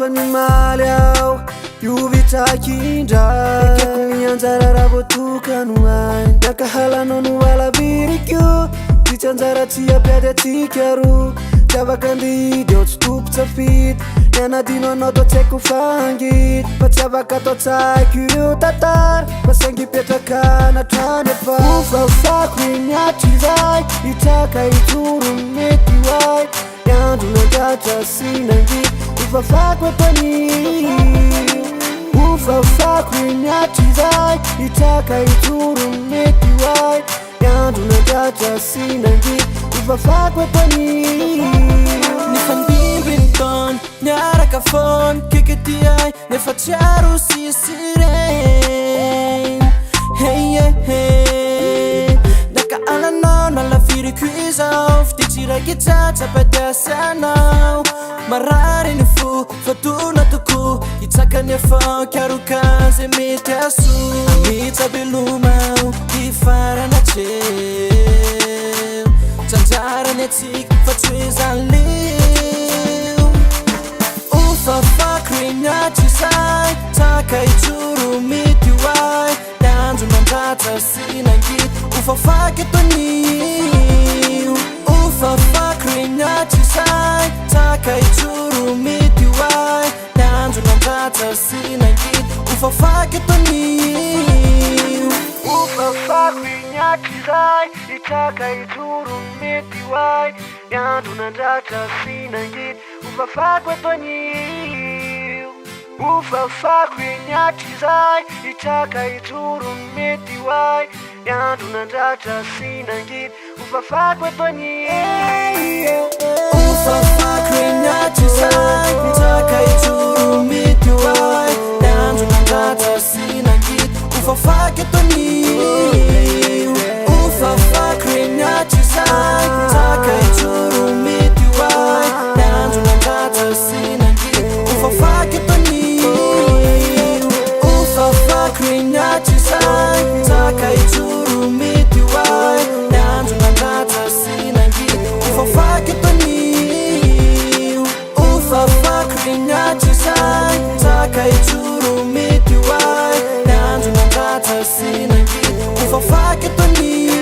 Fanimalhau Yuvitakindra Kekumianzara votukanuai Nakahalano nuala birikyo Tichanzara tia piada tikaru Javakandi dio stuptsafit Yanadino noto teku fangit Pachavaka totsai kuyo tatar Pasangi petakana tranepa Ufa kwinyatizai Itaka ituru metiwai Yandu nandata sinangit Ufa kwepani Ufa kwinyatizai Itaka ituru metiwai Yandu nandata sinangit Ufa kwepani Nifandibinton Nyaraka fon Kikitiai Nefacharo sisiren Hey yeah hey Naka alano na la viri quiz off Tichira kitata padasa now Marari nifu Fatuna tuku Itaka nefo Karukaze mitasu Amita bilumau Ifara na chill Chanjara netik Fatwiza liu Ufa fakrinya chisai Taka ituru mitiwai Dandu nandata sinangit Ufa faketoniu Ufa fakrinya chisai Taka ituru mitiwai Dandu nandata sinangit Ufa faketoniu Ufa fakrinya chisai Itaka ituru mitiwai Yandu nandata sinangit Ufa fakwetoniu Ufa fakrinyatizai Itaka ituru mitiwai Yandu nandata sinangit Ufa fakwetoniu Ufa fakrinyatizai Itaka ituru mitiwai Yandu nandata sinangit Ufa faketoniu Ufa fakrinyatizai Itaka ituru mitiwai Yandu nandata sinangit Ufa faketoniu Ufa fakrinyatizai Itaka ituru mitiwai Yandu nandata sinangit Ufa faketoniu Ufa fakrinyatizai Itaka ituru mitiwai Yandu nandata sinangit Ufa faketoniu